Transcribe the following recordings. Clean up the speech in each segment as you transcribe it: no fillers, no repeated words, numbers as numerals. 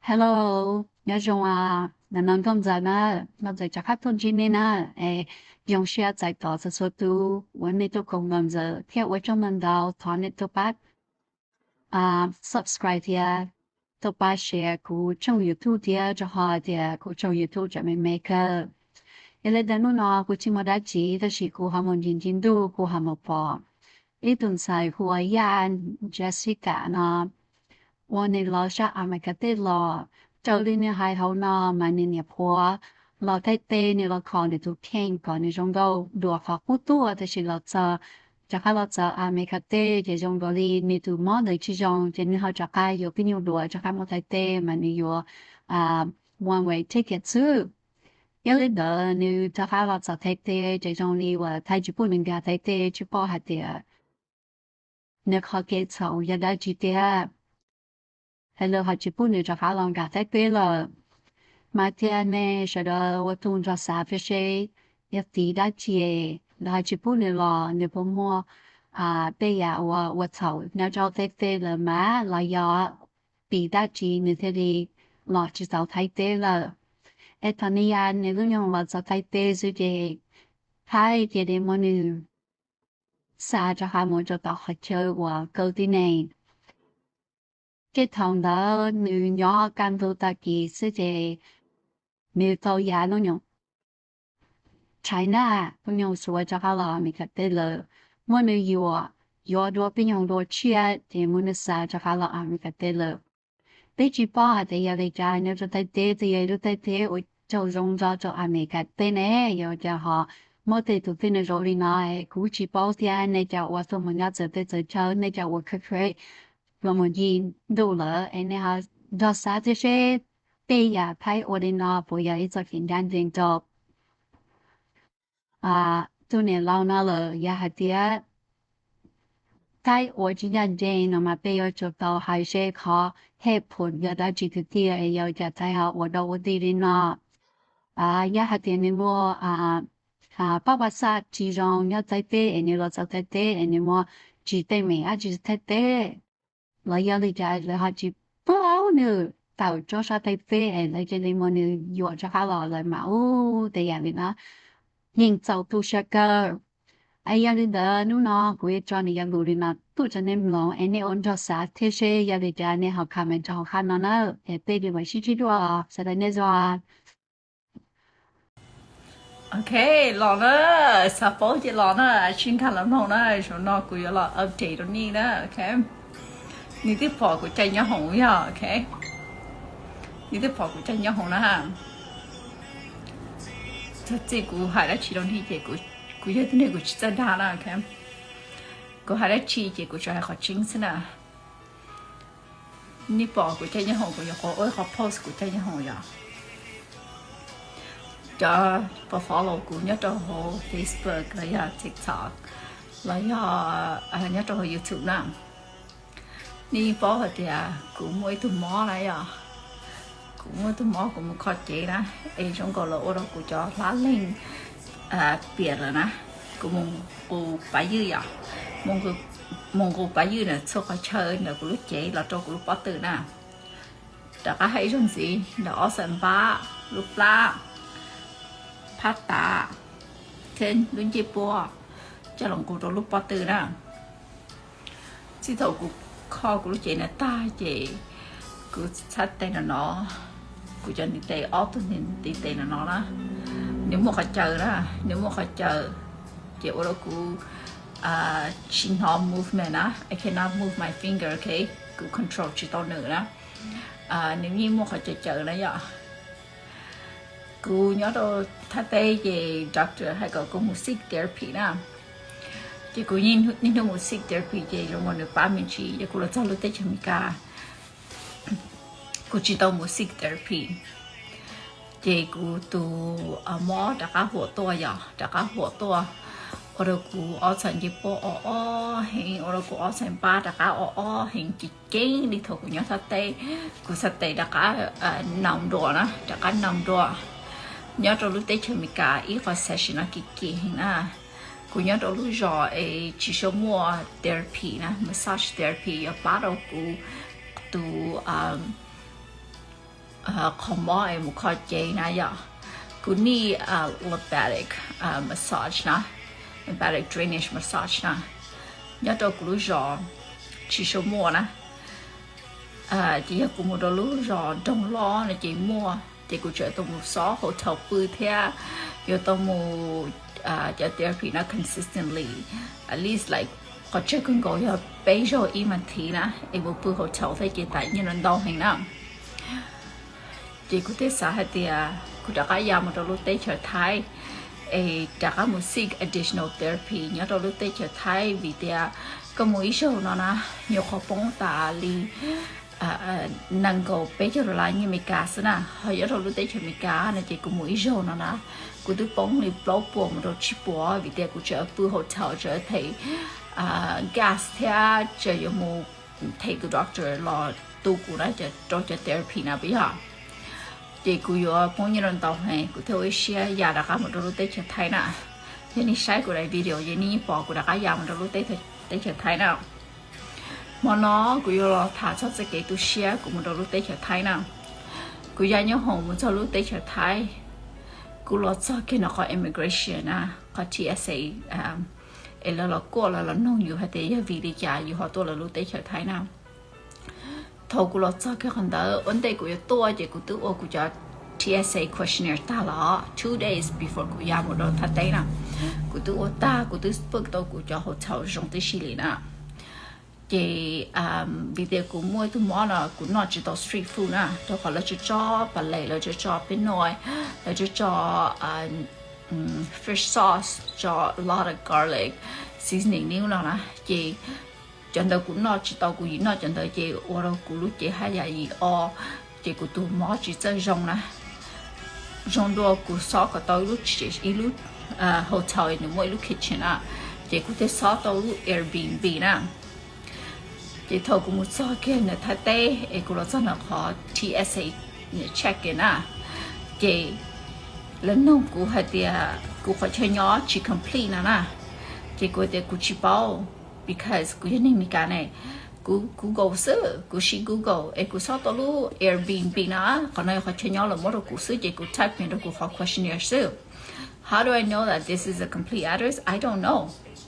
Hello, nhớ chung à, là nông công dân á, nó dạy cho khách thôn chín nên á, dùng xe dạy tỏ cho số tu, vấn đề tu công làm giờ, theo ở trong mình đào, thọ nên tu bắt, subscribe thì tu bắt share của trong YouTube thì cho họ thì của trong YouTube cho mình make. Ele đã nói nó của chúng ta chỉ, đó là của họ muốn nhìn nhìn du, của họ muốn bỏ. Ý tuần sai của Yan, Jessica nó, 我你老下阿咪个的咯，就你你还好呢，嘛你婆老太太你老看你都听讲你种到多发不多，但是老早จะ看老早阿咪个的这种道理你都冇的这种，这你好จะ看有边有多，จะ看老太太嘛你有one way ticket too。因为的你จะ看老早太太这种你我太久不能给太太去报下的，你考给草也得记得。Hello, họ chỉ muốn cho khá lòng cả thế kia là mà thế này sẽ đó tôi tung cho xã phía dưới nhất tí đã chia là họ chỉ muốn là nếu không mua bây giờ tôi thầu nếu cho thế kia là má là do bị đã chia như thế thì là chỉ tàu thay thế là ở thằng này nếu như là tàu thay thế rồi thì thay thì muốn xã cho họ muốn cho tàu họ chơi và câu tin này cái thằng đó nữ nhỏ can vô ta kỳ sẽ để nữ tàu giá nó nhung China cũng nhung số cho họ là mình cái tên là muốn nữ yêu yêu đồ bên nhung đồ chia thì muốn nữ sa cho họ là mình cái tên là bây chỉ bỏ thì giờ để trả nếu cho tay tế thì giờ tay tế ở châu rong cho mình cái tên này giờ cho họ mỗi thứ tụi mình rồi đi nói cũng chỉ bỏ thì anh này cho tôi xong mình nhớ tới chơi này cho tôi khơi và một gì đủ là anh ấy ha đó sao thế chứ bây giờ thấy ở đây nó bây giờ ít cho kinh doanh tiền cho tôi này lâu nó là giờ hạt tiền thấy ở trên nhân dân nó mà bây giờ cho tao hay sẽ khó hết phun giờ đã chỉ thực tiền giờจะthấy họ ở đâu ở đây nó giờ hạt tiền mình mua爸爸说其中要在地，你老早在地，你么只对面只在地。là do lý giải là họ chỉ bảo nữa tạo cho sa tay phê lại cho nên mọi người dọn cho khá là mẫu để dạng nó nhìn giàu tu sơ cơ ai giờ đến đó nó của cho nên yang lùi nó tu cho nên nó anh ấy ôn cho sa thế sẽ giờ lý giải nên họ comment cho họ khăn nó để bây giờ phải chỉ đua sẽ là nên do Ok, lò nó sắp bố chị lò nó chuyên khăn lắm không nó số nó của lò update đó đi đó, ok. Ní tiếp phỏ của chanh nhá hồng nhá, ok. Ní tiếp phỏ của chanh nhá hồng đó ha. Thật sự của hải đã chỉ đồng thi chị của giờ thế này của chị dân đa đó, ok. Của hải đã chỉ chị của cho hải khó chính xin à. Ní phỏ của chanh nhá hồng của giờ khó ơi khó post của chanh nhá hồng vậy. Cho và follow của nhớ cho hồ Facebook là ya TikTok là ya nhớ cho hồ YouTube nè ni bỏ hết thì cũng mỗi thứ mỏ này cũng mỗi thứ mỏ cũng một khó chế đó ấy trong cái lỗ đó của cho lá lên biệt rồi nè cũng một cô bảy dư vậy một cô bảy dư là số khó chơi là của lúc chế là cho của lúc bắt từ nè đã có hay trong gì đó sẵn ba lúc la phát tạ trên luôn chia bùa cho lòng của lúc bắt từ nè chỉ thầu của kho của chị là ta chị của sát tên là nó của cho những tay ót thì tên là nó đó nếu một khách chờ đó nếu một khách chờ chị ở đó của chin arm movement á I cannot move my finger okay của control chỉ to nữa đó nếu như một khách chờ đó vậy cô nhớ đâu thay tay về doctor hay có music therapy nè chị cô nhìn đâu music therapy chị rồi mọi người bảo mình chị để cô là cho lúc tết cho mình cả cô chỉ tao music therapy chị cô tu mỏ đã cả hộ tôi giờ đã cả hộ tôi ở đâu cô ở sân chị bộ hình ở đâu cô ở sân ba đã cả hình chị kiến đi thôi cô nhớ cô sát tay đã cả nằm đồ nè đã cả nằm đồ nhớ trong lúc tết chơi mình cả ít có session là kỳ hình à cô nhớ trong lúc rồi chỉ số mua therapy nè massage therapy ở bắt đầu cô tu không bỏ em một khó chế na ya cú ni lymphatic massage na lymphatic drainage massage na nhớ đâu cú rõ chỉ số mua na chỉ là cú mua đồ lú rõ trong lo là chỉ mua thì cú chở tụi một số hotel bự thế rồi tụi một cho therapy na consistently at least like có chơi con gọi là bây giờ im mình thì na em một bữa hotel thấy chỉ tại như lần đầu hành na chỉ có thể xã hội thì cũng đã có một đôi lúc tết trở thái đã có một seek additional therapy nhớ đôi lúc tết trở thái vì thì có một số nó na nhiều khó bóng ta li năng cầu bây giờ là như mấy cá xí na hồi nhớ đôi lúc tết trở mấy cá này chỉ có một số nó na cũng tự bóng li blow bùa một đôi chip bùa vì thì cũng trở bữa hotel trở thấy gas theo trở một thầy của doctor lo tu của nó cho therapy na bây giờ chị cũng có bao nhiêu lần tàu này cũng theo Asia giờ đã có một đôi tết trở thái nè thế này sai của đại video vậy ní bỏ của đã có giờ một đôi tết trở thái nào mà nó cũng có thả cho cái tu share của một đôi tết trở thái nào cũng giờ nhớ hồng một đôi tết trở thái cũng lo cho cái nó có immigration có TSA là qua là nông nhiều hay thế vì đi trả nhiều họ tôi là đôi tết trở thái nào thầu của lọt cho cái con đó vấn đề của tôi chỉ của tôi của cho TSA questionnaire ta là 2 days before của nhà một đợt thật đấy nè của tôi speak tôi của cho hotel trong tới Chile nè thì vì thế của mua tôi mua là của nó chỉ tao street food nè tôi gọi là cho bà lệ là cho bên ngoài là cho fish sauce cho a lot of garlic seasoning nhiều nào nè thì chân đầu cũng nó chỉ tàu của gì nó chân đầu chị ở đâu cũng lúc chị hay là gì chị của tôi mỏ chỉ chơi rong nè rong đồ của xó của tàu lúc chị lúc hotel này mỗi lúc kitchen chị của tôi xó tàu lúc Airbnb nè chị thầu của một số kia này thay tê của nó rất là khó TSA check in chị lần nông của hai tia của phải chơi nhỏ chỉ complete nè chị của tôi của chỉ bao because cú nhìn mình cái này cú Google sơ cú chỉ Google cú sao tao lu Airbnb na còn này họ chơi nhau là mỗi cú sơ chỉ cú type in cú họ questionnaire sơ how do I know that this is a complete address I don't know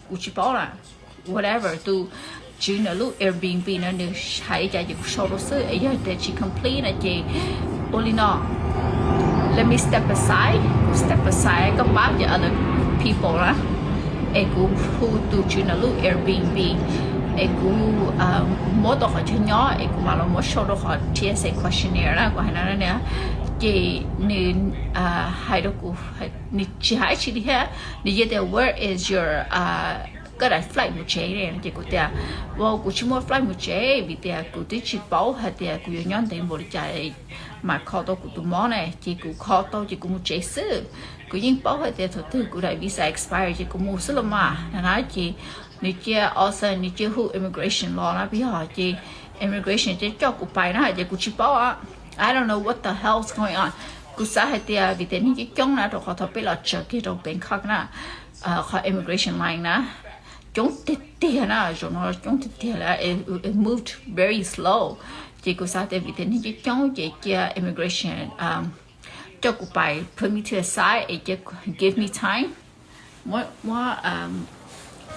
cú chỉ bảo là whatever tu chỉ là lu Airbnb na nếu hay cái cú sao đó sơ giờ để chỉ complete là chỉ only no let me step aside các bác cho other people ra cú hu tu chỉ là lu Airbnb cú mỗi tổ họ chơi nhỏ cú mà nó mỗi show đó họ TSA questionnaire là của hai nè chị nên hai đứa cú nên chỉ hai chị đi hết nên giờ thì where is your cái đại flight một chế này chị của tiệt wow cú chỉ mua flight một chế vì tiệt cú tí chỉ bảo hay tiệt cú nhon tiền một chạy mà kho tao cú tụi món này chị cú kho tao chị cú một chế sữa cú những bảo hay tiệt thứ cú đại visa expire chị cú mua sữa mà nói chị nếu chị also nếu chị hu immigration law là bây giờ chị immigration chị cho cú bài nó chị cú chỉ bảo I don't know what the hell's going on cú xã hay tiệt vì tiệt những cái chống nào rồi họ thọ biết là chờ cái đầu bên khác na họ immigration line na chúng tiệt na rồi nó chúng tiệt là it moved very slow chỉ có sao tại vì thế nên chỉ chống chỉ immigration cho cụ bài put me to a side it give me time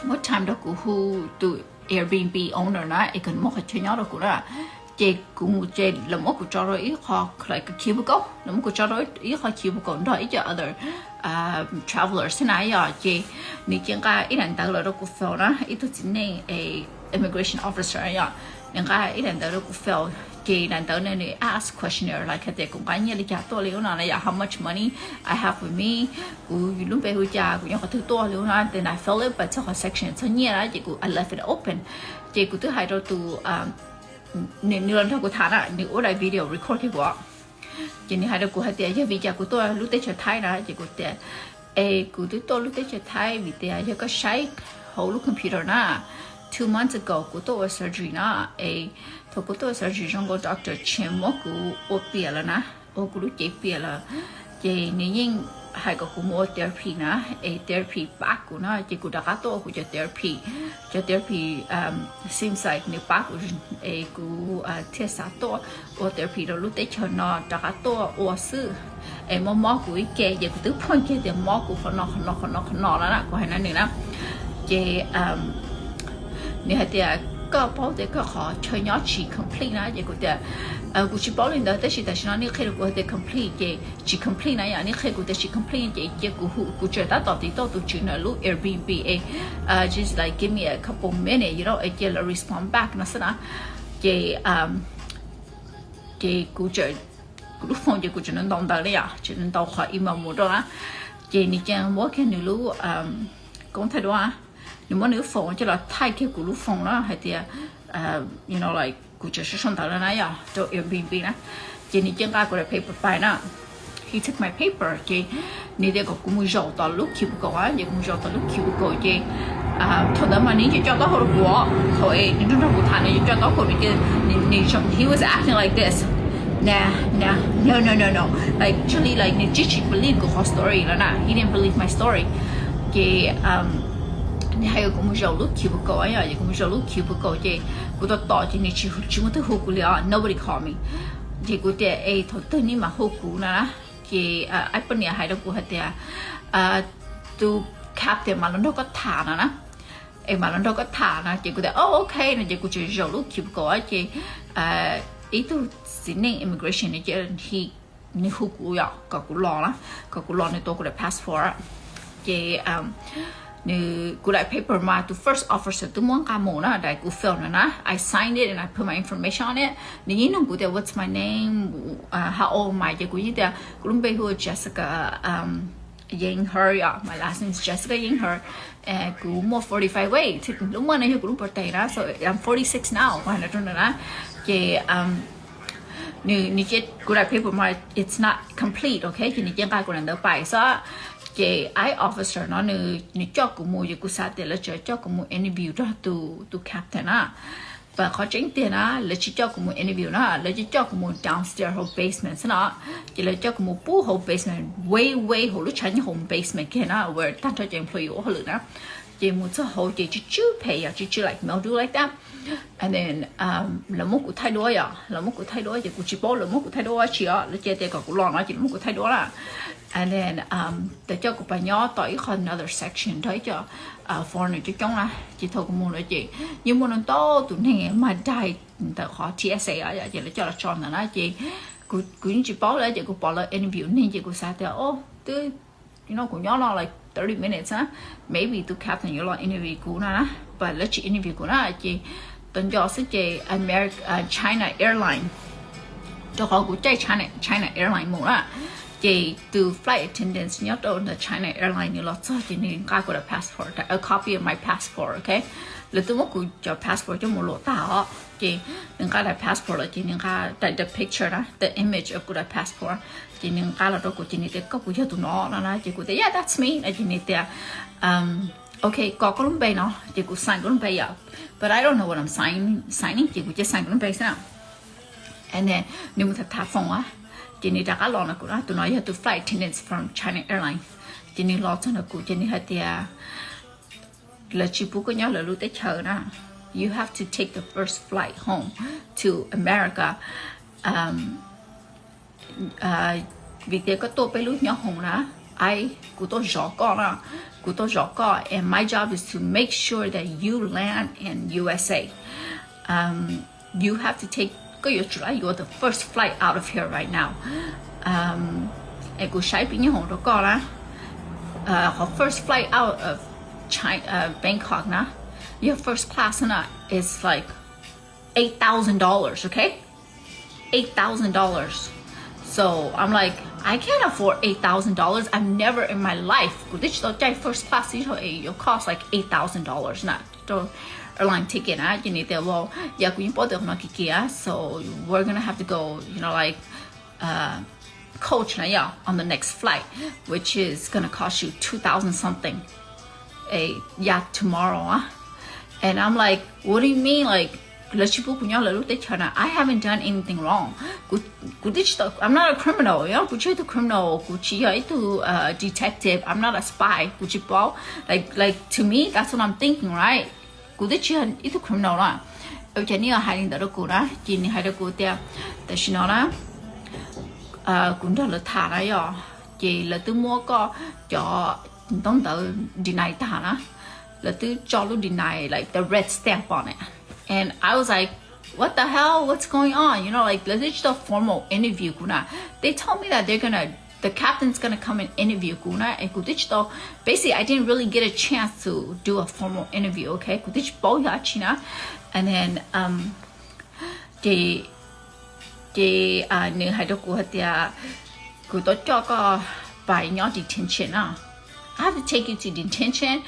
more time đó cụ who to Airbnb owner na it cần một cái chuyện nhỏ đó cụ đó chỉ cũng chỉ là một cụ cho rồi họ like a cubicle là một cụ cho rồi họ cubicle đó ít cho other travelers thế này à chị nếu chẳng có ít lần tới là đâu cũng fail đó ít tôi chỉ nên a immigration officer à những cái ít lần tới đâu cũng fail chị lần tới nên ask questionnaire like thế cũng cái như là trả tôi liệu nào là how much money I have with me cũng lúc về hồi trả cũng có thứ tôi liệu nào then I fill it but cho section cho nhiều là chị cũng I left it open chị cũng thứ hai đó từ nếu lần sau của thằng à nếu ở đây video record cái quả chị này hai đứa của hai tiệt giờ vì cha của tôi lúc tết trở thái đó chị của tiệt của tôi lúc tết trở thái vì tiệt giờ có sai hậu lúc computer na 2 months ago của tôi surgery na thôi của tôi surgery trong cái doctor chém mất của bìa là na của lúc chị bìa là chị nếu như hai cái cũng mua therapy na, therapy bác của nó chỉ cũng đã cả tổ của cho therapy seems like nếu bác của cũng thiết sát tổ, or therapy đó lúc đấy cho nó đã cả tổ or sư, mà của cái giờ cũng tự phong cái để mà của phần nó là của hai này nữa, cái nếu hai cáiก็พอเด็กก็ขอช่วยย้อนชี complete นะอย่างกูเดกูชิบอกเลยนะแต่ชีแต่ฉันนี่เคยกูเด็ก complete เจชี complete นะอย่างนี้เคยกูเด็กชี complete เจกูเจอตั้งต่อที่ต่อตัวจีน่ะลูก Airbnb just like give me a couple minutes you know เจแล้ว respond back นะสินะเจกูเจอกูรู้ฟังเจกูจะนั่งตรงได้เลยอ่ะจะนั่งตรงขอ email หมดแล้วนะเจนี่จังว่าแค่หนูรู้ก็ไทยด้วยnếu mà nếu phone cho là thay cái cú phone đó hay thì you know like cú chỉ sử dụng thằng này à cho Airbnb nè chỉ ní chân cái của paper file nè he took my paper chỉ ní để có cú mua dầu tao lúc chịu cổ á giờ mua dầu tao lúc chịu cổ chỉ thôi đó mà ní chỉ cho tao hồi của thôi ní trong cuộc谈ní cho tao hồi cái ní he was acting like this nah no like actually like ní chỉ believe cái story là nè he didn't believe my story chỉ hay cũng một dầu lúc chịu bực ấy à, cũng một dầu lúc chịu bực chứ, tôi tỏ cho nên chỉ muốn tới hụt của liệu, nobody call me, chứ tôi để thôi tới ní mà hụt của nè, chứ ai bên nhà hay đâu của hết tôi captain mà nó có thả nè, mà nó có thả nè, chứ tôi để ok nè, chứ tôi chỉ dầu lúc chịu bực ấy chứ, ý tôi xin nên immigration này chứ khi ní hụt của vậy, có của lo này tôi có passport, chứ nếuกูได้ paper มา to first officer ตัวมั่งการโมนะได้กู fill นะ I signed it and I put my information on it นี่น้องกูเดี๋ยว what's my name how old am I เดี๋ยวกูยี่เดี๋ยวกูรู้ไปหัว Jessica Yang Her my last name is Jessica Yang Herกูมั่ว45 way ที่รู้ว่าในที่กูรู้ปกตินะ so I'm 46 now วันนั้นตรงนั้นนะเจนี่เจกูได้ paper มา it's not complete okay ทีนี้ยังการกูนั่นเดินไป so I officer nó nữ cho của mua giờ của sát để là cho của mua interview đó tu captain á và khó tránh tiền á là chỉ cho của mua interview nó là chỉ cho của mua downstairs whole basement nó chỉ là cho của mua pool whole basement way whole lúc tránh home basement kia nó where tăng cho employee ở nữa chỉ một số hồ chỉ chưa pay à chỉ like mail do like that and then là một của thay đổi à là một của thay đổi thì của chỉ bảo là một của thay đổi chỉ là chỉ để có của lo nó chỉ là một của thay đổi là and then để cho của bạn nhỏ tới another section thấy cho foreigner cho chống là chỉ thôi của mua nữa chị nhưng mà nó to tụi này mà đại tại họ TSA à chỉ là cho là chọn là chị của chỉ bảo là chị của bảo là interview nên chị của sao thì tôi you know của nhỏ nó like 30 minutes maybe to captain you like interview của nó but let's chị interview của nó chị tuần cho sẽ chị China Airline cho họ của China Airline một là chị từ flight attendants nhớ đâu là China Airline như là cho chị nên cái của passport a copy of my passport okay là tôi muốn cho passport cho một lỗ tao chị nên cái là passport là chị nên cái the picture đó the image of cái passport chị nên cái là đó của chị nên cái có của cho tụi nó là chị của yeah that's me là chị nên okay có luôn bay nó chị của sign luôn bay up but I don't know what I'm signing chị của chỉ sign luôn bay sao and then nếu mà thật phòng á chị nên đặt lo nó của nó tụi nó you to flight attendants from China Airlines chị nên lo cho nó của chị nên hết là chị bố có nhớ là lúc tới chờ đó you have to take the first flight home to America vì thế có tôi phải lúc nhớ home đó ai của tôi rõ có and my job is to make sure that you land in USA you have to take you're the first flight out of here right now em cũng sai bị nhớ home đó có là first flight out of China, Bangkok na, your first class na is like $8,000, okay? $8,000. So I'm like, I can't afford $8,000. I've never in my life. Digital first class, you'll cost like $8,000 na. So airline ticket na, you need to well, yeah, we bought the kia. So we're gonna have to go, you know, like coach na yeah on the next flight, which is gonna cost you 2,000 something. Yeah, tomorrow, and I'm like, what do you mean, like là chỉ bố của nhau là lúc đấy chờ I haven't done anything wrong. Cú đi cho I'm not a criminal, you know, cú chơi tu criminal, cú chỉ ấy tu detective. I'm not a spy. Cú chỉ bảo like to me that's what I'm thinking, right? Cú đi chơi ít tu criminal đó. Ở trên này hai đứa đó cú đó, chỉ này hai đứa cú tiệt, tại sao nó đó? Cú đó là thả đấy à, chỉ là tu mua có choต้องtự deny thả đó, là tu cho lu deny like the red stamp on it. And I was like, what the hell? What's going on? You know, like, let's just a formal interview. They told me that the captain's gonna come and interview. And basically, I didn't really get a chance to do a formal interview, okay? And then, detention. I have to take you to detention,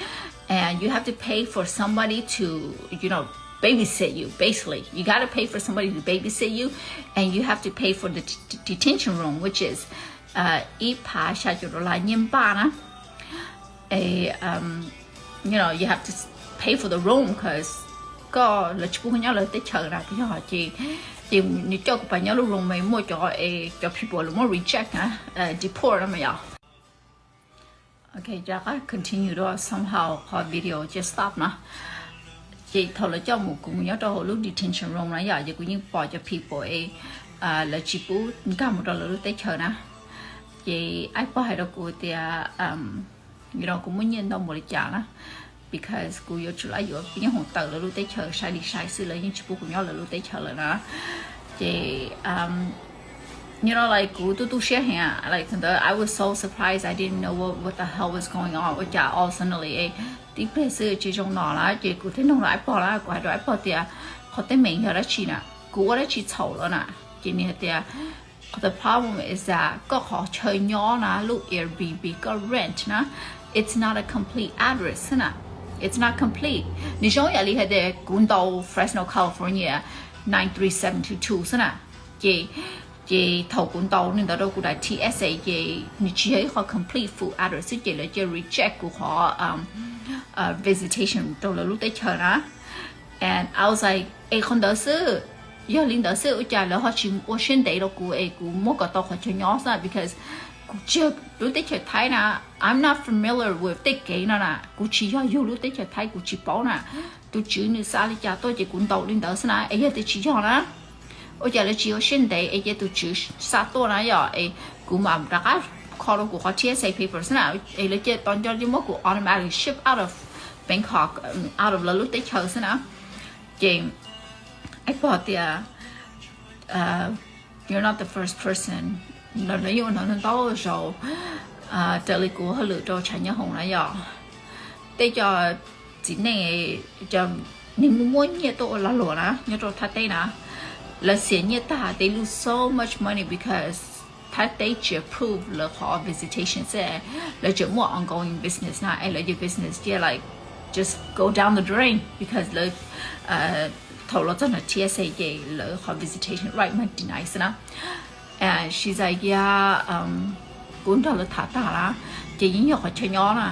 and you have to pay for somebody to, you know, babysit you. Basically, you got to pay for somebody to babysit you, and you have to pay for the detention room, which is you know, you have to pay for the room because có là chú nhau là tới chờ là cái họ chị nếu cho các bạn nhau lúc room mấy mua cho people là mua reject deport đó mà ya. Okay, Jack, I continue to somehow call video just stop na. Chị thầu là cho một cùng nhớ cho lúc detention room này giờ cũng như bỏ cho people là chị bố cả một đợt là lúc tới chờ na. Chị ai bỏ hay đâu cô thì you know cũng muốn nhìn đâu một cái na, because cô yêu chú lại yêu những hồn tử là lúc tới chờ sai đi sai sự là những chị bố cùng nhau là lúc tới chờ là na. Chị you know, like tu share here, like I was so surprised. I didn't know what the hell was going on. Which all suddenly tí bê sư chỉ trong nó là chỉ cụ thấy nông lại bỏ là quả đó bỏ tiệt họ tới mình giờ đó chỉ nè cụ đó chỉ xấu rồi nè chỉ như tiệt. The problem is that có họ chơi nhỏ nè lúc Airbnb có rent nè, it's not a complete address nè, it's not complete. Nếu giống như là để Cún Đậu, Fresno, California 93722 nè chị thầu Cún Đậu nên đó đâu cũng là TSA chị chỉ thấy họ complete full address chị là chị reject của họ visitation đâu là lúc tới chờ đó. And I was like, không đỡ sự giờ linh đỡ sự trả lời họ chỉ mua xuyên đấy đâu của mua cái tàu họ chơi nhỏ sao because chưa lúc tới chờ thấy nè I'm not familiar with tiết kế nè của chỉ do lúc tới chờ thấy của chỉ bảo nè tôi chữ như sao đi trả tôi chỉ Cún Đậu linh đỡ sự nè ấy giờ tôi chỉ cho nè ở giờ là chỉ ở xuyên đấy ấy giờ tôi chữ sát tôi nè giờ ấy cũng mà đã call của họ TSA papers nè ấy là chỉ toàn cho mua của automatic ship out of Bangkok, out of lúc tới chờ nè chị I thought you're not the first person nó yêu nó to rồi trợ lý của họ lựa cho trái nhớ hồng này giờ để cho chỉ này cho nên muốn nhớ tôi là lừa nè nhớ tôi thật đấy nè là xịn như ta they lose so much money because thật đấy chỉ approve là họ visitation sẽ là chỉ mua ongoing business nè hay là your business yeah like just go down the drain because là thầu lo cho nó TSA gì là họ visitation right mà deny nữa. And she's like yeah Cún Đậu là thả ta là chỉ những nhỏ họ chơi nhỏ nè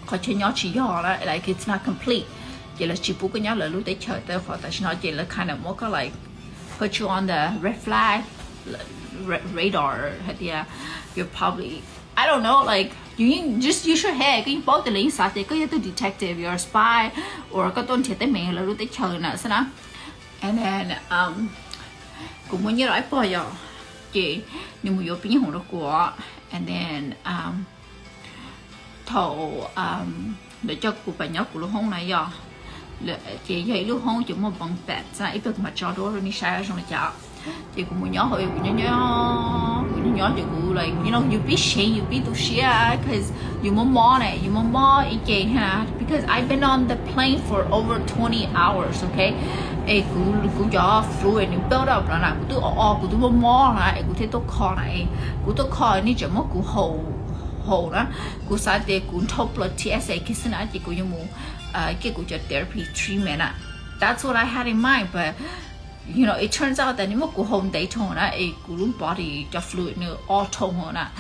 họ chơi nhỏ chỉ nhỏ là like it's not complete chỉ là chỉ bố cái nhỏ là lúc đấy chờ tới họ tại nó chỉ là kind of more like put you on the red flag radar yeah you're probably I don't know like you just use your head cái bảo từ lính sát thì cái từ detective you're a spy or cái tôn thiệt tới mình là lúc tới chờ nè sao đó. And then cũng muốn nhớ lại bao giờ chị nhưng mà vô bên hông đó của and then thầu để cho cụ bà nhớ của lúc hông này giờ chị dạy lúc hông chỉ một bằng bẹt ra ít được mà cho đó rồi đi sai rồi chợ chị cũng muốn nhớ hồi cũng nhớ chị cũng like you know you be shame you be to share because you more ý chị ha because I've been on the plane for over 20 hours okay cũng cho fluid and build up là cũng tôi more là cũng thấy tôi khó này cũng tôi khó ní chỉ một cũng hậu đó cũng sao để cũng top blood TSA cái sự này chị cũng như một cái cũng cho therapy treatment à that's what I had in mind but you know it turns out that nếu mà của home day thôi na của body cho fluid nữa all thôi na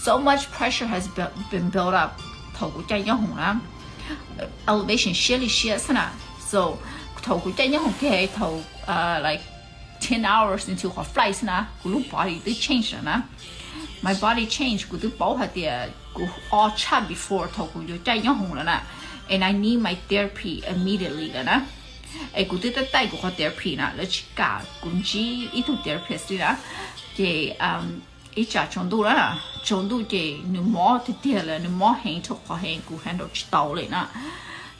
so much pressure has been built up thầu của trái nhớ hồng na elevation shear na so thầu của chạy nhá không kể thầu like 10 hours into her flights na của lúc body they change na my body change của tôi bảo hạt địa của all chat before thầu của chạy nhá không là na and I need my therapy immediately là na ai của tôi tay của họ therapy na là chỉ cả cũng chỉ ít thôi therapist là thì ít trả trong đó là trong đó thì nếu mò thì tiền là nếu mò hành thuộc họ hành của handle chỉ tàu lại na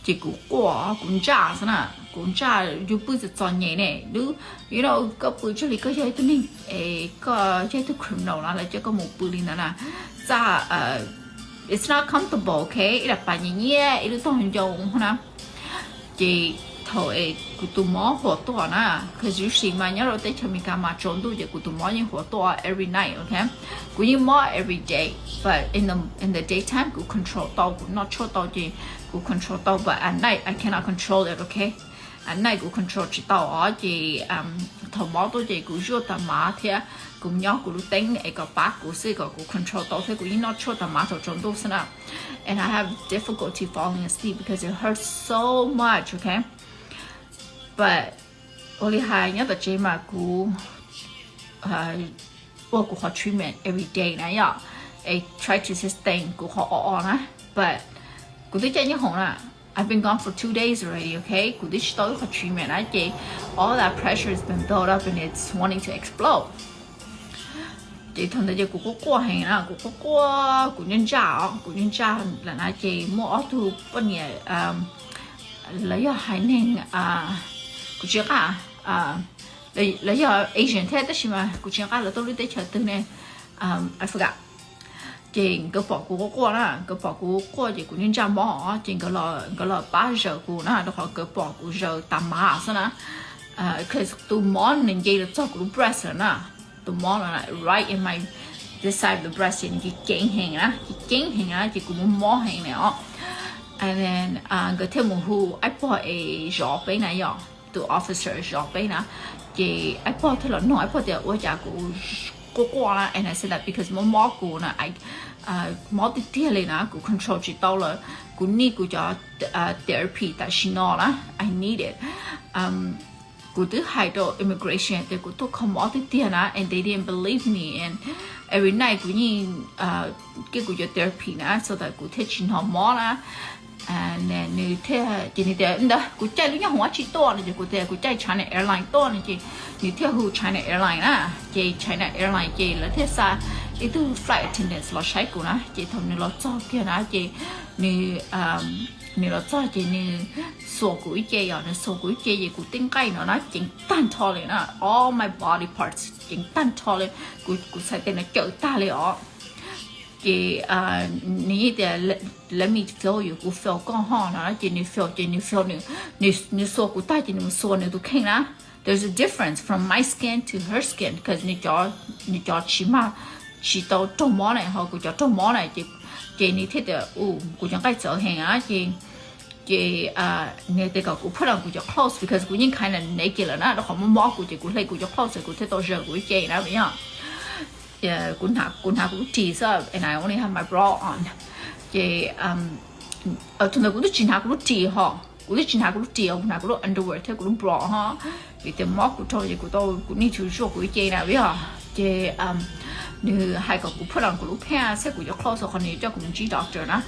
chỉ của qua cũng trả sana cũng trả dù bây giờ chọn nhẹ này đúng you know có bữa cho lý có chơi tôi nên có chơi tôi criminal là chơi có một bữa đi nè ra it's not comfortable okay là bài nhẹ ít tôi hình dung hả chỉ thôi của tụi mỏ hoạt động na cause you see mà nhớ rồi tới cho mình cả mà trốn tôi của tụi mỏ những hoạt động every night okay của những mỏ every day but in the daytime của control tao của not control tao gì của control tao but at night I cannot control it okay at night của control chỉ tao ở gì thầu mỏ tôi gì của vô tao mà thế cùng nhau của lúc đánh ấy có bác của sĩ của control tao thế của những not control tao mà thầu trốn tôi sana and I have difficulty falling asleep because it hurts so much okay but only hai nhớ tập chế mà của họ treatment every day này ya I try to sustain của họ na but của tôi chơi nhớ hỏng là I've been gone for 2 days already okay của tôi tới họ treatment á chị all that pressure has been built up and it's wanting to explode chị thằng đấy của qua hàng là của qua của nhân gia là na chị mua thu bao nhiêu lấy ở hai nền của chị cả lấy ở Asian thế đó mà của chị cả là tôi đi chơi từ này I forgot chị cái bỏ của qua là cái bỏ của qua chị của nhân gia mỏ chị cái là 3 giờ của nó đó họ cái bỏ của giờ tầm mà sao nè cause tụi mỏ nên gì là cho của breast nè tụi mỏ là right in my this side of the breast chị kén hàng á chị cũng mỏ hàng này ó and then cái thêm một hũ I bought a job bên này yo to officer job bên nè chị I bought thế là nói I bought the ở nhà của qua là and I said that because mỏ của nè I mỏ thì tiền lên nè của control chị tao là của need của cho therapy tại she know là I need it của thứ hai đó immigration thì của tôi không mỏ thì tiền nè and they didn't believe me and every night của như cái của cho therapy nè so that của thế chị họ mỏ là nè như thế chị này đó của chạy lúc nhau hóa chỉ to này của thế của chạy China Airlines to này chị như thế hữu China Airlines á chị China Airlines chị là thế sao cái thứ flight attendant là sai của nó chị thằng này là cho kia nó chị như là cho chị như số của chị à nó số của chị gì của tiếng cây nó chỉ tan thò lên nó all my body parts chỉ tan thò lên của sai tên nó chở ta lên ó chị ní để let me feel you của feel con ho nó chị ní feel ní số của ta chị ní số này tôi khen á there's a difference from my skin to her skin because ní cho chỉ tao trong mỏ này họ của cho trong mỏ này chị ní thế là của chẳng cái sợ hàng á chị nếu để của put on của cho clothes because của những kind of naked là nó không mỏ của chị của lấy của cho clothes của thế tao giờ của chị đó vậy nhá cũng chỉ sao and I only have my bra on chị ở trong đó cũng chỉ cũng chỉ họ cũng chỉ cũng chỉ cũng underwear thế cũng bra ha vì thế móc của tôi của tôi cũng need to show của chị nào vậy chị như hai cái cũng put on của lúc pants sẽ của cho clothes còn này cho cũng chỉ doctor nè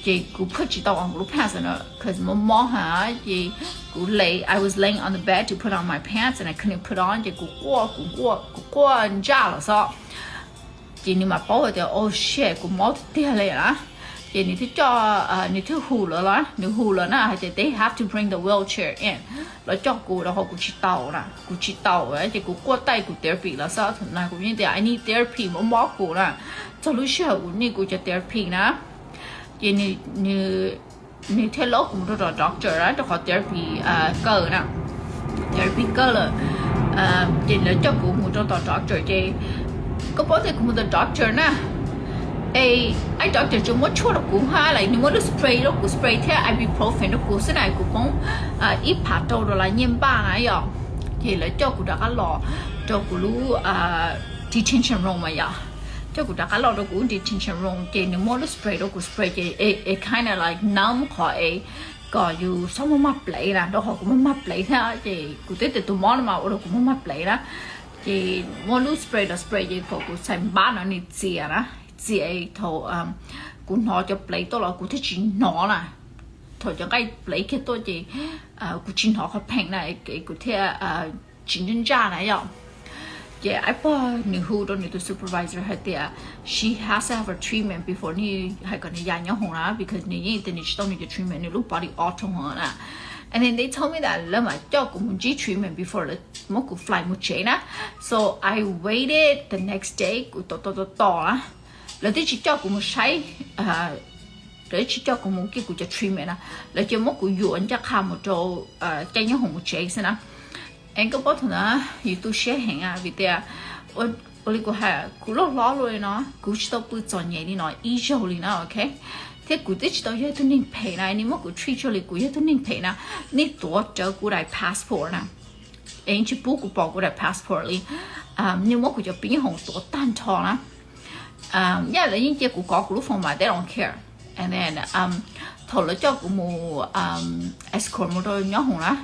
chị cũng put chỉ tao on của lúc pants nữa cause mỏ hả chị cũng lay I was laying on the bed to put on my pants and I couldn't put on chị cũng qua ra là sao chị nhưng mà bảo thì oh shit cũng mất tiền này á chị nếu cho nếu hù nữa nè thì they have to bring the wheelchair in là cho cô đó họ cũng chỉ tàu ấy chị cũng qua tay của therapy là sao thằng này cũng như thế I need therapy mà mất cô nè cho lúc sau cũng như cô cho therapy nè chị nếu theo lối cũng rồi doctor á cho họ therapy cơ nè therapy cơ là chị là cho cô một cho doctor chị có bảo thì cũng một doctor nè ai doctor cho mỗi chỗ cũng ha lại nếu mỗi spray đó cũng spray theo ibuprofen đó cũng sẽ này cũng không ít phát đâu rồi là nhiễm ba này à thì là cho cũng đã cái lọ cho cũng lu detention room mà ya cho cũng đã cái lọ đó cũng detention room thì nếu mỗi spray đó cũng spray thì it kind of like numb khỏi cóอยู่สมมติplayนะเราเขาcũng mắc play thế chị cụ tết từ món mà ở đâu cũng mắc play đó chị muốn lúc spray chị có cụ xài bán nó nít xìa đó xìa thầu cụ nó cho play tôi là cụ thích chỉ nó là thầu cho cái play kia tôi chị cụ chỉ nó khó phèn này cái cụ thích chính nhân gia này vậy. Yeah, I bought new who don't need to supervisor her there. She has to have a treatment before ni hay còn ni yang hong la because ni then she don't need the treatment ni look body auto hong la. And then they told me that la ma cho ko mun ji treatment before the mo ko fly mu che na. So I waited the next day ko to la. La ti chi cho ko mu sai để chỉ cho ko mu ki ko cho treatment na. La cho mo ko yuan cha kha mo cho yang hong mu che na. Anh có bảo thằng YouTube share hàng vì thế tôi có hay cú lo rồi nó cú chỉ tao bự chọn nhẹ đi nó easy đi nó ok thế cú chỉ tao giờ tôi nên pay này nhưng mà cú treat cho cú giờ tôi nên pay na nên tổ cho cú đại passport na anh chỉ bút cú bỏ cú đại passport đi nhưng mà cú cho biến hồng tổ tan thọ na yeah là những cái cú có cú lúc phòng mà they don't care and then thầu lại cho cú mua escort mua đôi nhỏ hồng na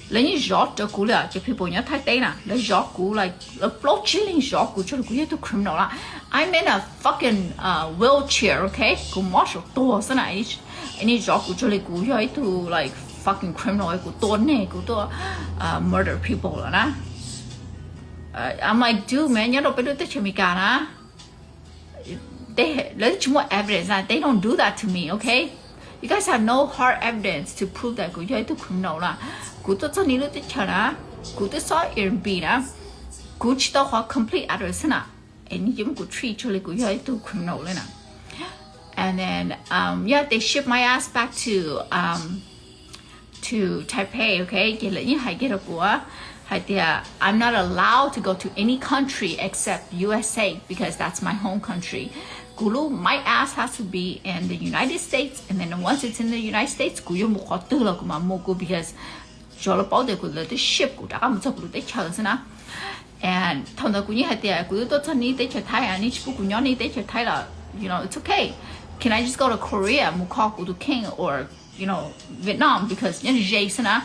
lấy những giọt cho cú là cho people nhớ thấy đấy nè lấy giọt cú like a block chilling giọt cú cho cú như tôi criminal là I'm in a fucking wheelchair okay cú mất số to thế này any giọt cú cho lấy cú như ấy tôi like fucking criminal cú tốn này cú tôi murder people là nè I'm like dude man nhớ đâu phải đối tới chuyện cả nè they lấy chúng evidence that they don't do that to me okay you guys have no hard evidence to prove that cú như ấy tôi criminal là cú tôi cho nín lúc tới chờ đó cú tôi xóa Airbnb đó cú chỉ tao khóa complete address nè anh giống cú treat cho lấy cú hơi tôi criminal lên nè and then yeah they ship my ass back to Taipei okay vậy là những hai cái đó của hai thì I'm not allowed to go to any country except USA because that's my home country cú lúc my ass has to be in the United States and then once it's in the United States cú dùng một khó tư là cú mà mua cú because cho nó bảo được của lấy ship của đã một số của tới chờ xem nào, and thằng nào cũng như vậy thì cũng tôi cho ní tới chờ Thái à ní chỉ cũng nhớ ní tới chờ Thái là you know it's okay, can I just go to Korea mua kho của King or you know Vietnam because như vậy xem nào,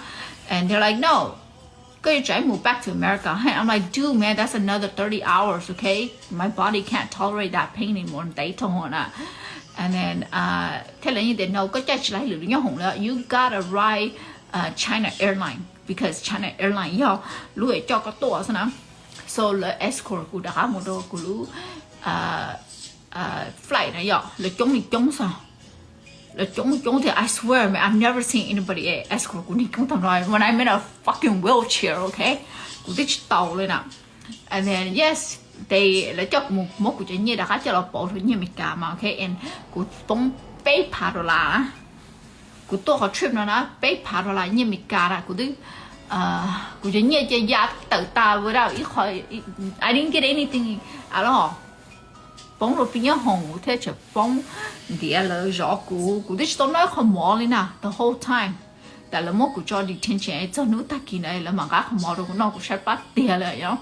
and they're like no, cái trái move back to America, hey, I'm like dude man that's another 30 hours okay, my body can't tolerate that pain anymore đấy thôi nè, and then thế là như thế nào có chạy lại lửa nhau hùng là you gotta ride China Airline because China Airline yo lùi cho có tổ sao nào so là escort của đã một đôi của lũ flight này yo là chống sao là chống thì I swear man I've never seen anybody escort của đi chống thằng rồi when I'm in a fucking wheelchair okay của đi tàu lên nào and then yes they là cho một của chuyện như đã cho là bộ thứ như mình cả mà okay and của tông bay phá đồ là cú tôi họ trip nó nè, bé phá rồi lại như mình cả là cú thứ, cú chỉ như chơi giá tự ta với đâu ít khỏi, I didn't get anything, à đó, bóng rồi phía hồng thế chứ bóng, địa là rõ cú thứ tôi nói không mò lên nè, the whole time, tại là một cú cho detention, cho nó ta kỳ này là mà gác không mò rồi cú nó cú sẽ bắt địa là, you know,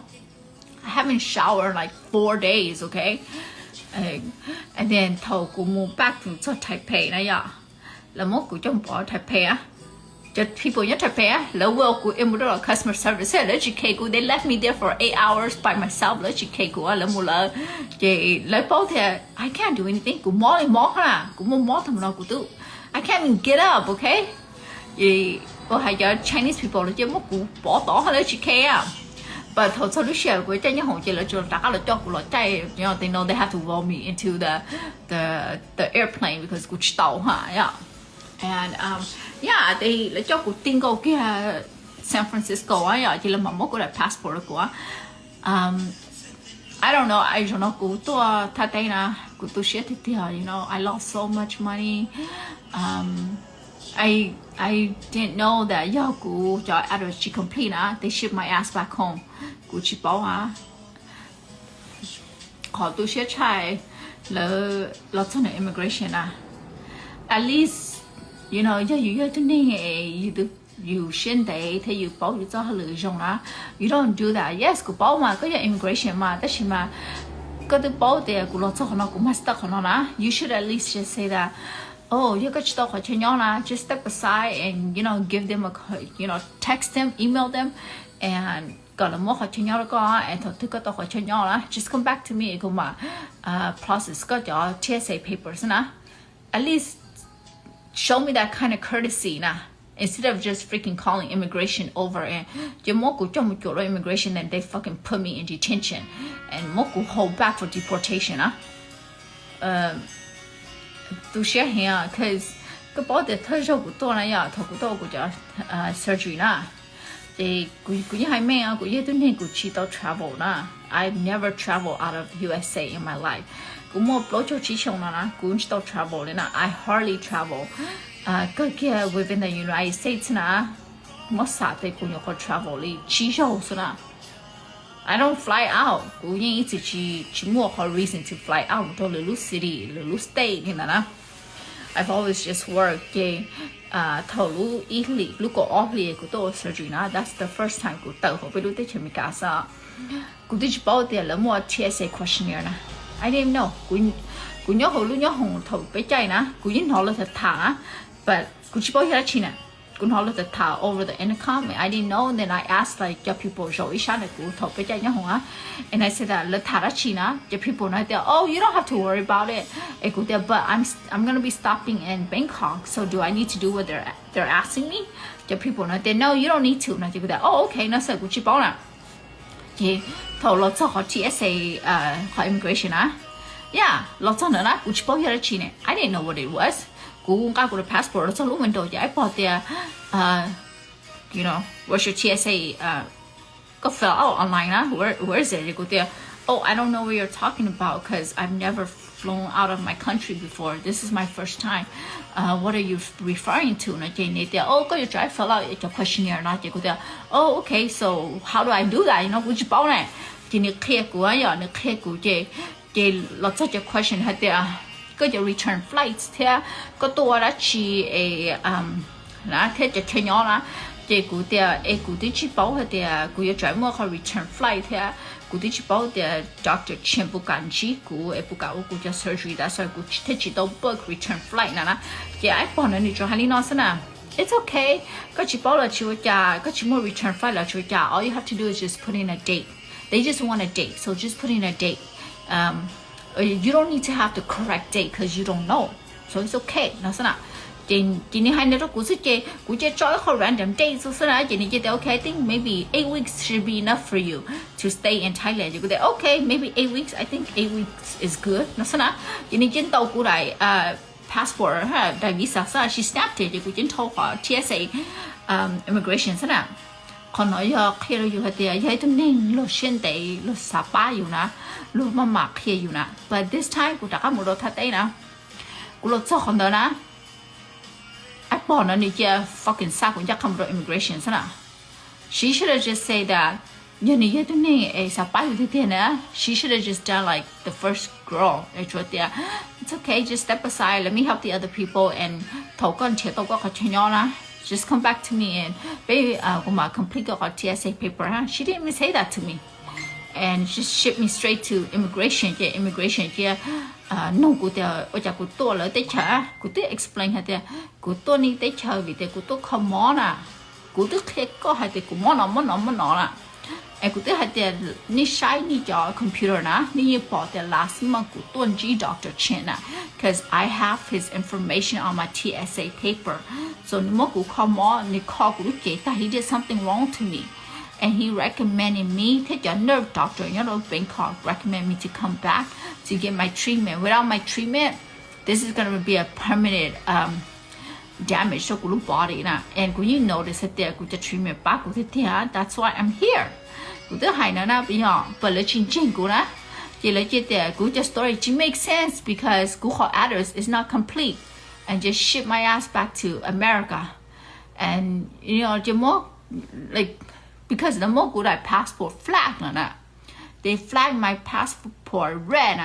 I haven't showered like 4 days, okay, and then thầu cú mua back to Taipei này ya. Là một của trong bỏ Taipei á, cho people nhớ Taipei á, là well của em một đó customer service, là chỉ kêu của they left me there for 8 hours by myself, là chỉ kêu của là một là chị lấy bao thì I can't do anything, của mó ha, của mó thằng nào của tôi, I can't even get up, okay, vì có hai giờ Chinese people là chỉ một của bỏ tỏ là chỉ kêu à, but thôi sau lúc share của cái những hồng chị là cho tất là cho của là chạy, you know they know they have to roll me into the airplane because của tàu ha, yeah. And yeah, they lấy cho cuộc tin câu kia San Francisco á, chỉ là mà một cái passport của I don't know của tôi thay thế na của tôi share thì you know I lost so much money, I didn't know that yo của cho address chỉ complete na they ship my ass back home của chỉ bảo hả họ tôi share chạy là cho này immigration à at least you know giờ you to nghe you xuyên đấy thì you bảo you cho họ lựa chọn đó you don't do that yes của bảo mà cái immigration mà tất nhiên mà cái thứ bảo thì của lo cho họ nó cũng master họ nó you should at least just say that oh, you got to just step aside and, give them text them, email them, and just come back to me go mà process got your TSA papers na. At least show me that kind of courtesy na. Instead of just freaking calling immigration over and immigration and they fucking put me in detention and moku hold back for deportation to share here because cái bảo để thời gian của tôi này ya thầu của tôi của surgery na thì của hai mẹ của tôi nên của chỉ tao travel na. I've never traveled out of USA in my life. Của một lối cho chỉ xong na của chỉ tao travel nên I hardly travel. Cái kia within the United States na most sad thì của nhiều travel đi chỉ xong na. I don't fly out. Của những chỉ mua có reason to fly out to little city, little state như na. I've always just worked thầu lúc Italy, lúc có Italy của tôi surgery na. That's the first time của tôi học về lúc tới chơi mình cả sa. Của tôi chỉ bảo tiền là mua TSA questionnaire na. I didn't know. Của nhớ hồi lúc nhớ hồng thầu bé trai na. Của những họ là thật thả, but của chỉ bảo hết chi nè. Của họ là thật thả over the intercom. I didn't know. And then I asked like your people rồi ý sáng là của thầu bé trai nhớ hồng á. And I said that là thả ra chi na. Your people nói there. Oh, you don't have to worry about it. And của there, but I'm gonna be stopping in Bangkok. So do I need to do what they're asking me? Your people nói there. No, you don't need to. Nói của there. Oh, okay. Nó sẽ của chỉ bảo nè. Thì thầu lo cho họ TSA họ immigration á. Yeah, lo cho nữa là của chỉ bảo hết chi nè. I didn't know what it was. Của cái của passport lo cho lúc mình đồ giải bỏ there. Where's your TSA go fill out online á. Where is it? Go there. Oh, I don't know what you're talking about because I've never flown out of my country before. This is my first time. What are you referring to? Nó chỉ nói there. Oh, go you try fill out your questionnaire. Nó chỉ go there. Oh, okay. So how do I do that? Của chỉ bảo này. Chỉ nó clear của á, nó clear của chỉ lo cho your question hết there. Có your return flights thế. Có tôi đã chỉ là thế cho chơi nhỏ là chỉ của there. Của tôi chỉ bảo hết there. Của your try mua cái return flight thế. Của tôi chỉ bảo there doctor chuyên bu can chỉ của bu cáo của cho surgery đã rồi của thế chỉ đâu book return flight nè. Chỉ ai bảo nó đi cho hai nó xem nào. It's okay. Có chỉ bảo là chú cha, có chỉ mua return flight là chú cha. All you have to do is just put in a date. They just want a date, so just put in a date. You don't need to have the correct date because you don't know, so it's okay. Nó xem nào. Chỉ hai đứa cũng sẽ cho cái random dates, so là chỉ nên okay. I think maybe 8 weeks should be enough for you to stay in Thailand. You go there, okay, maybe 8 weeks. I think 8 weeks is good. Nó xem nào. Chỉ nên trên tàu của lại passport ha, đại visa sa, she snapped it. You can tell her TSA immigration xem nào. Còn nói khiเราอยู่ที่ยัยตัวนึงเราเช่นแต่เราสบายอยู่นะเรามาหมักที่อยู่นะ but this time กูจะก็มุดทัดได้นะกูเราชอบคนเดียวนะไอ้ปอนนี่จะ fucking ซากูจะคำรถ immigration ซะนะ she should have just said that ยันยัยตัวนึงไอ้สบายอยู่ที่นะ she should have just done like the first girl ไอ้ชัวร์เดีย it's okay just step aside let me help the other people and ถกกันเชื่อตัวก็เขาเชื่อนะjust come back to me and baby complete your TSA paper huh? She didn't even say that to me and just shipped me straight to immigration no của tôi ở nhà của tôi là tới chờ của tôi explain hết there của tôi đi tới chờ vì của tôi không món à của tôi khi có hai của món nọ là em của tôi hai ni sai ni cho computer na ni bỏ last month của tôi G Dr. Chen na because I have his information on my TSA paper so ni mo của không món ni call của tôi that he did something wrong to me and he recommended me take your nerve doctor Bangkok recommend me to come back to get my treatment without my treatment this is going to be a permanent damage to your body na and when you notice that there good treatment back with it that's why I'm here của tôi hay nó bây giờ bởi lẽ chính của nó chỉ là chỉ để của cho story chỉ make sense because của họ address is not complete and just ship my ass back to America and just more like because the more good passport flag na they flag my passport red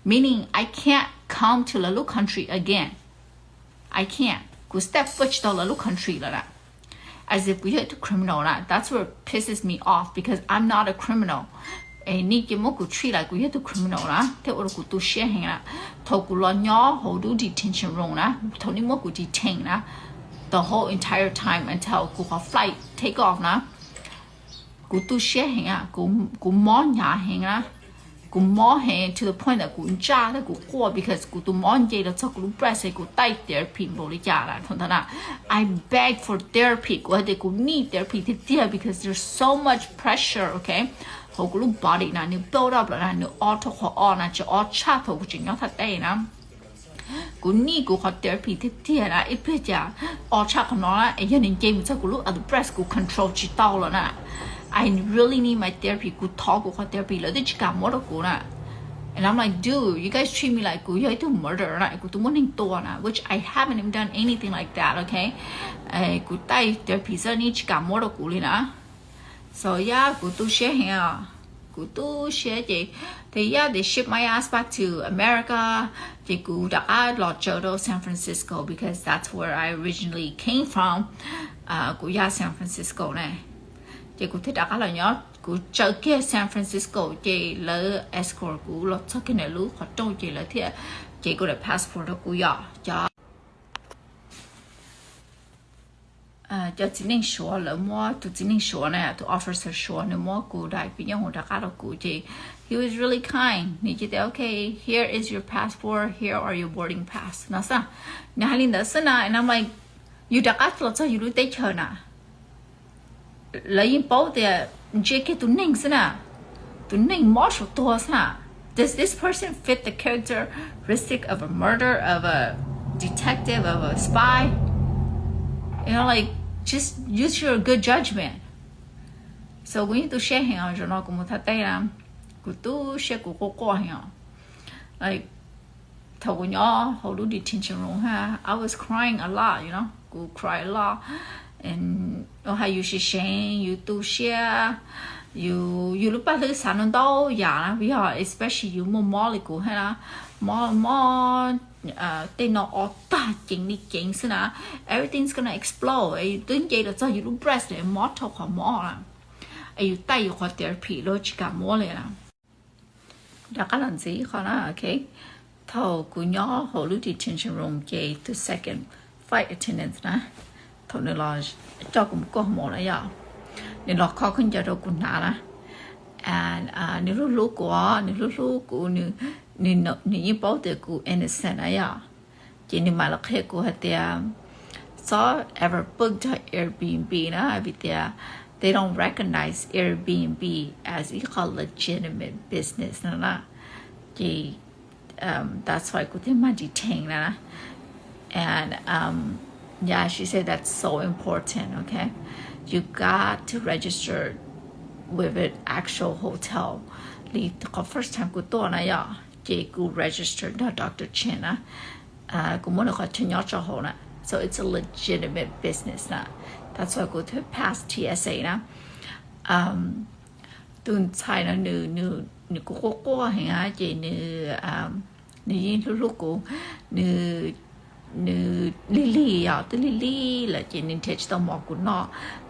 meaning I can't come to the little country again I can't của step foot to the little country là as if we hit a criminal. That's what pisses me off because I'm not a criminal. ni chỉ muốn cụ treat lại cụ như tu criminal là thế ở cụ tu share hình là thầu cụ lo nhỏ hậu đủ detention room là thầu ni muốn cụ detain là the whole entire time until cụ có flight take off là cụ tu share hình à cụ mò nhà hình là cụ mò hình to the point that cụ cha là cụ qua because cụ tu mò vậy là cho cụ press cụ tay therapy bổ lý trả là thằng thằng I beg for therapy cụ hay cụ need therapy thì tiếc because there's so much pressure okay hậu cụ body là nếu build up là nếu auto họ là chỉ auto chat hậu cụ chỉ nhớ thật đây nè cụ need cụ học therapy thì tiếc là ít bây giờ auto chat của nó là ấy nên game cho cụ lúc ở the press cụ control chỉ tao rồi nè I really need my therapy cụ talk cụ học therapy là chỉ cả mỗi cụ nè and I'm like dude you guys treat me like cụ như to murder nè cụ tu muốn hình to nè which I haven't even done anything like that okay cụ tay therapy giờ ní chỉ cả mỗi cụ liền nè so yeah cụ tu share here cụ tu share chị thì yeah they ship my ass back to America thì cụ đã lọt chờ đâu San Francisco because that's where I originally came from cụ yeah San Francisco này chị cụ thích đã là nhớ cụ chờ kia San Francisco chị lỡ escort cụ lọt cho cái này lú họ trông chị lỡ thiệt chị cụ đã passport đó cụ dạ cho chính nên số lỡ mua tụ chính nên số này tụ officer số nếu mua cụ đại bị nhau đã cả cụ chị he was really kind nị chị okay here is your passport here are your boarding pass nó sao nè hai linh đó xin and I'm like you đã cả lọt cho you do take her nè lấy những bao thì chị cái tụ nên xin tụ nên mua số to sao does this person fit the characteristic of a murder of a detective of a spy you know like just use your good judgment so when you share hình rồi nó cũng một thật tay làm cụ tu share cụ cô hình like thầu của nhỏ hầu đủ detention room ha I was crying a lot you know cụ cry a lot and how you should share you tu share you lúc bắt thứ sản đâu dạ vì họ especially you more like cụ hay là more tên nó ta chính đi chính xin à everything's gonna explode ấy đứng dậy là cho you lúc breast để mót thâu khỏi mót là ấy tay khỏi therapy lo chỉ cả mótเลยlà đã cái lần gì khỏi là okay thâu của nhỏ hồ lúc detention room chơi to second flight attendant nè thâu nên lo cho cũng có mót là ya nên lo khó khăn cho đâu cũng nã là and nếu lúc của nên như bảo được cụ innocent ấy à chỉ nên mà là khi cụ hay thì so ever booked Airbnb na vì thì they don't recognize Airbnb as a legitimate business na chỉ that's why cụ thì mà detain na and yeah she said that's so important okay you got to register with an actual hotel the first time cụ to na ya chị cụ registered đó Dr. Chen cũng muốn được họ cho nhỏ cho họ nè so it's a legitimate business nè that's why cụ to pass TSA nè tuần sai là nữ cô hình á chị nữ lúc cụ nữ Lily từ Lily là chị nên take tao mọc của nó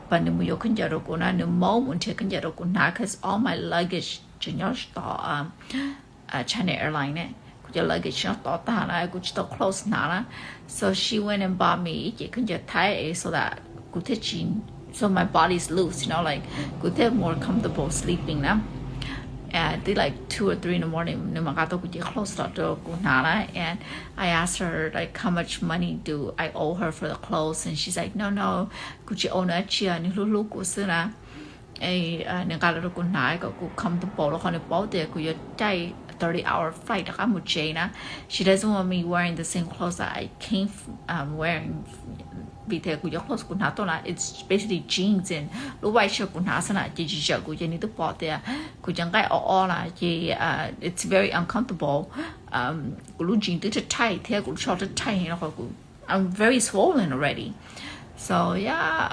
và nếu muốn không giờ của nó nếu muốn take không giờ của nó because all my luggage cho nhỏ to China Airlines nè, cô cho luggage nó to ta là cô cho close nè, so she went and bought me chỉ cần cho thay so that cô thích chị, so my body's loose, you know, like cô thích more comfortable sleeping nè, and they like 2 or 3 in the morning, nếu mà cả tôi cô chỉ close đó cho cô nè, and I asked her like how much money do I owe her for the clothes, and she's like no, cô chỉ owe nó chia, nếu lúc cô xưa nè. Nên cả lúc cô nói cô comfortable là còn bảo để cô chạy 30-hour flight là một chế na she doesn't want me wearing the same clothes that I came wearing vì thế cô clothes cô nói tôi là it's basically jeans and lúc white shirt cô nói sao là chỉ cô chỉ need to bỏ để cô chẳng cái là chỉ it's very uncomfortable cô lúc jeans rất tight thế cô short rất tight nó cô I'm very swollen already so yeah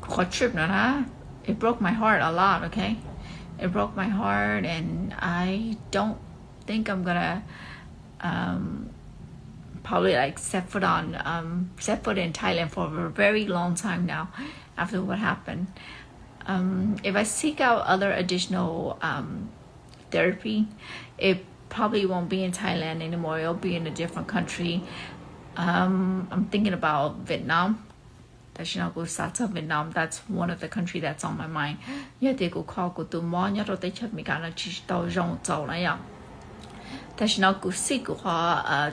cô trip nữa it broke my heart a lot okay it broke my heart and I don't think I'm gonna probably like set foot in Thailand for a very long time now after what happened if I seek out other additional therapy, it probably won't be in Thailand anymore. It'll be in a different country. I'm thinking about Vietnam. Vietnam. That's one of the country that's on my mind. Yeah, they go call go to more. Yeah, they check me gonna teach tao rong zao la ya. That's not go see go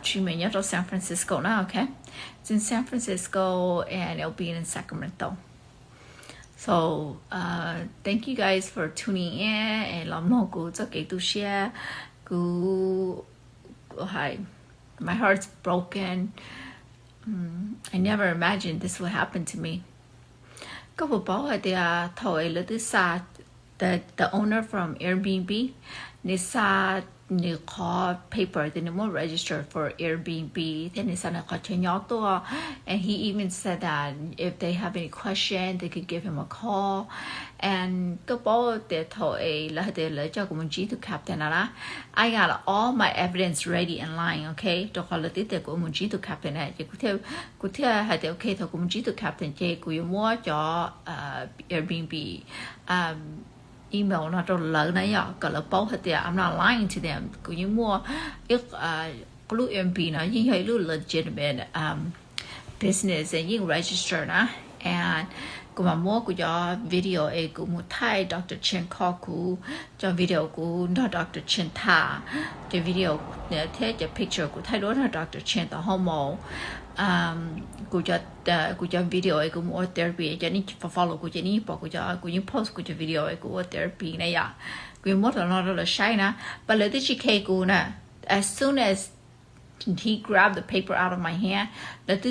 treatment. Yeah, to San Francisco now. Okay, it's in San Francisco and it'll be in Sacramento. So thank you guys for tuning in and làm no go cho cái tu share go hi. My heart's broken. I never imagined this would happen to me. The owner from Airbnb, they call paper, they more registered for Airbnb, and he even said that if they have any question, they could give him a call. And to captain, I got all my evidence ready in line, okay? To call it to captain, okay, to captain, Airbnb, email not lớn này ạ, cả là bao hết I'm not lying to them. Cũng như mua ít blue MB nó như hay luôn legitimate business and you register na and cũng mà mua của cho video ấy của một Thai Dr. Chen call của cho video của nó Dr. Chen tha cái video thế cái picture của Thai đó là Dr. Chen the homo của cho video ấy của một therapy cho nên follow của nên bỏ của những post của video ấy của therapy này à của một là nó là sai na but lấy cái chi của nè as soon as he grabbed the paper out of my hand let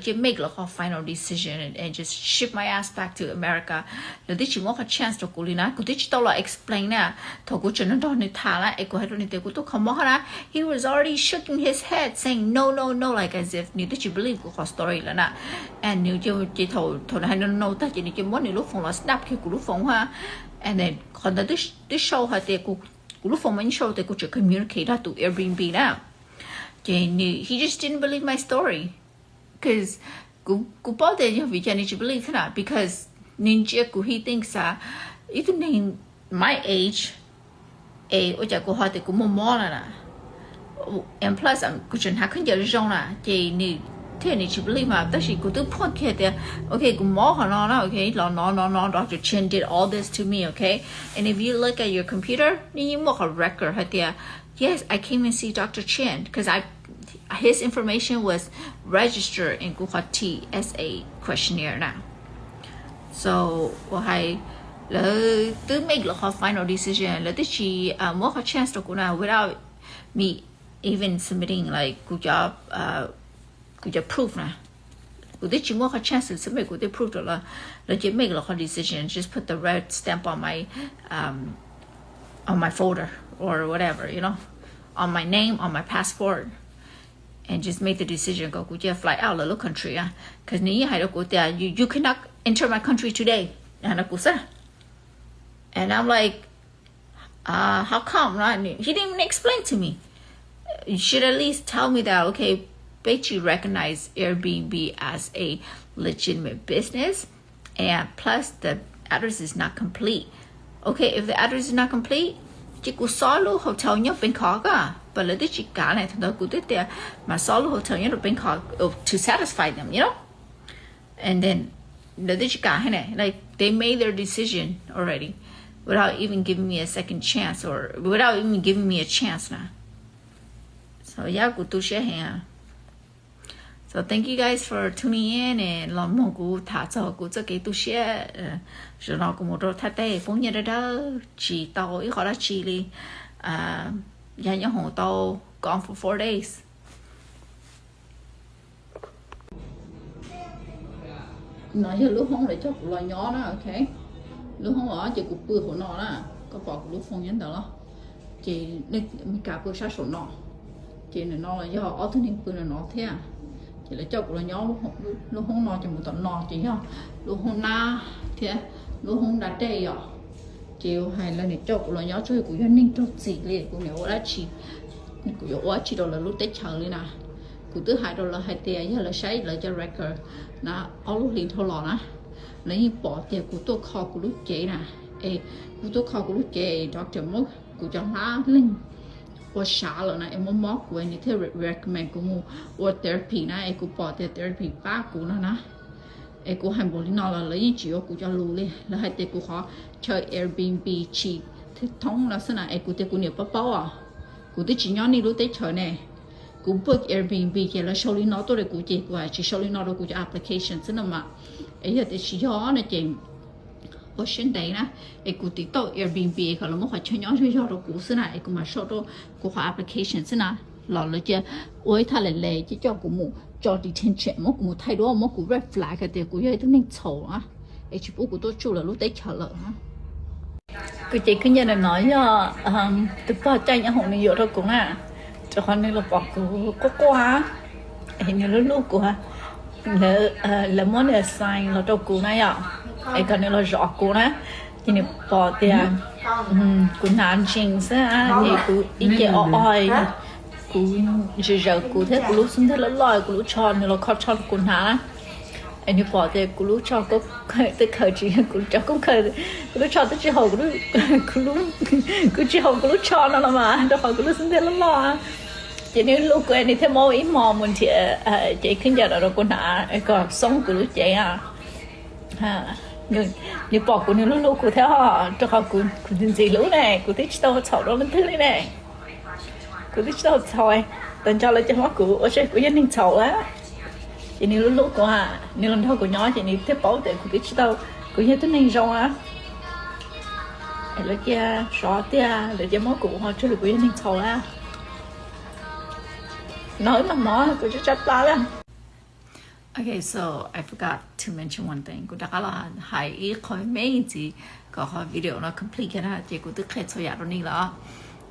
you make like a final decision and just ship my ass back to America let you want a chance to go lina could you tell explain na to go to no ni thala e ko ha ni te ko to come on he was already shaking his head saying no like as if ni did you believe ko story la na and ni je to na no ta je ni je mo ni lu phong la snap ke ku lu phong ha and then kon da this show ha te ku lu phong man show te ku je communicate to Airbnb now he just didn't believe my story because because ninja he thinks even my age and plus I'm kuchen hakan you believe my okay okay no Dr. Chen did all this to me, okay, and if you look at your computer you make a record yes, I came and see Dr. Chen because his information was registered in Google TSA questionnaire now. So, I to make a final decision. Let she more a chance to go now without me even submitting like good job proof now. Did you more a chance to submit good proof to let you make a decision? Just put the red stamp on my folder or whatever, you know, on my name, on my passport, and just make the decision. Go, could you fly out the country? Because you cannot enter my country today. And I'm like, how come? Right? He didn't even explain to me. You should at least tell me that, okay, bet you recognize Airbnb as a legitimate business, and plus the address is not complete. Okay, if the address is not complete, chị cũng solo hotel nhớ Bangkok but là chị cả này thằng đó cũng thích there mà solo hotel nhớ Bangkok to satisfy them, you know, and then là chị cả này like they made their decision already without even giving me a second chance or without even giving me a chance now. So yeah, cũng tu share hàng. So thank you guys for tuning in and lòng mong của thả cho của cho cái tu share rồi nó cũng một đôi thắt tay phong nhiệt đó chỉ tàu ít họ đã chỉ đi nhà nhà hồ tàu gone for 4 days. Nói giờ lúc không để cho cụ loài nhỏ đó, ok, lúc không ở chỉ cụ bự của nó đó có bỏ cụ lúc phong nhiệt đó chỉ nên mình cả bự sát sổ nó chỉ là nó là do ở thứ nên bự là nó thế à chỉ là cho của nó lúc không nó chỉ một tận nó chỉ ha lúc không na thế lúc không đã đây à chiều hay là để cho của nó chơi của nhân ninh cho gì liền của nếu đã chỉ của chỉ đó là lúc tết chờ lên nè của thứ hai đó là hai tiền giờ là sấy lại cho record na ở lúc liền thôi lò nè lấy bỏ tiền của tôi kho của lúc chế nè của tôi kho của lúc chế đó cho mất của cho lá linh or xả rồi này em muốn móc của anh thì recommend của mua or therapy này em cũng bỏ tiền therapy ba của nó nè em cũng hay bỏ đi nó là lấy chịu của cho lù đi là hai tiền của họ chơi Airbnb cheap thì thông là thế nào em cũng tiền của nhiều bao à của tôi chỉ nhon đi lúc tới chơi này cũng book Airbnb kia là show đi nó tôi để của chị của chỉ show đi nó rồi của cho application thế nào mà ấy giờ thì chỉ cho này chị option đấy nè ấy cũng tí tao Airbnb kalau mau phải chơi nhỏ chơi nhỏ rồi cũng thế này cũng mà show đó của họ application thế nào lọ là chứ ôi thà lệ chứ cho cũng một cho detention một cũng thay đổi một cũng red flag cái thì cũng vậy tôi nên xấu á ấy chỉ của tôi chủ là lúc đấy chờ lợ á cái chị cứ như là nói cho từ bao chạy nhà hồng này nhiều thôi cũng à cho con này là bỏ có quá hình như lúc của là món là sign là đâu cũng này à ấy còn này là rõ cũng á thì này bỏ tiền cũng nản chinh á thì cũng ít cái oi cũng giờ cũng thế cũng lúc sinh thế là lòi cũng lúc tròn là khó tròn cũng nản anh đi bỏ tiền cũng lúc cho có tới khởi chỉ cũng cho cũng khởi cũng lúc cho tới chỉ hậu cũng lúc chỉ hậu cũng lúc tròn nó mà đó họ cũng lúc sinh thế là lòi chỉ nếu lúc của anh thì thêm mỗi mò mình thì chị khinh giờ là con nã còn sống của lúc chị à nhưng bỏ của những lúc của theo họ cho họ cũng gì lúc này cũng thích đâu chậu đó mình thích này cũng thích đâu thôi tận cho lại cho nó của ở trên của gia đình chậu á chỉ nếu lúc của nếu lần sau của nhỏ chỉ nếu tiếp bảo để cũng thích đâu của gia đình rong á là kia xóa tia để cho món của họ chơi được của gia đình chậu á nói mà nó của cho chắc là Okay, so I forgot to mention one thing. Cô đã là hai ý khói mấy gì có hai video nó complete cái nào thì cô tự khởi cho nhà rồi là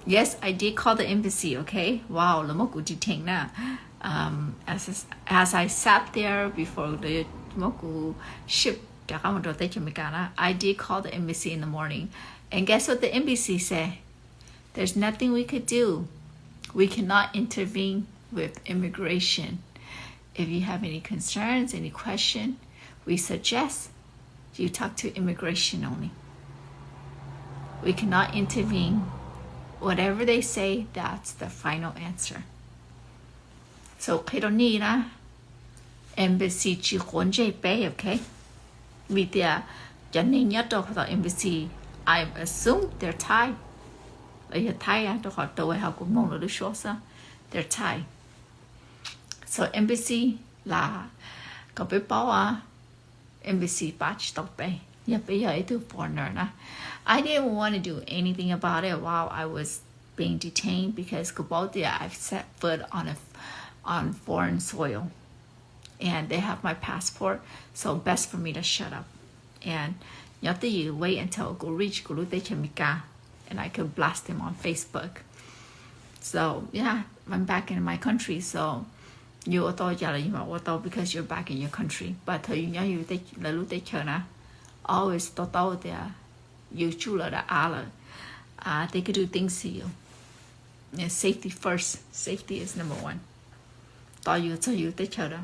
yes, I did call the embassy. Okay, wow, là một cú detain na. As I sat there before the một cú ship đã có một đợt tới Jamaica na, I did call the embassy in the morning, and guess what the embassy said? There's nothing we could do. We cannot intervene with immigration. If you have any concerns, any question, we suggest you talk to immigration only. We cannot intervene. Whatever they say, that's the final answer. So, khi đó ni na embassy chỉ quan chế bé, okay? Vì thế, cho nên nhớ đó là embassy, I assume they're Thai. Lấy Thai á, đó họ đầu họ cũng mong là được số sa, they're Thai. So embassy là có biết bảo embassy batch tóc bé. Yeah, bây giờ itu foreigner na. I didn't want to do anything about it while I was being detained because Cambodia I've set foot on foreign soil, and they have my passport, so best for me to shut up. And you have to wait until go reach Gulute Jamaica, and I could blast them on Facebook. So yeah, I'm back in my country, so. You ô tô giờ là như ô tô because you're back in your country. But thời nhớ you take là lúc tới chờ na. Always tô tô thì you chủ là đã là they could do things to you. Yeah, safety first. Safety is number one. Tao you tới chờ đó.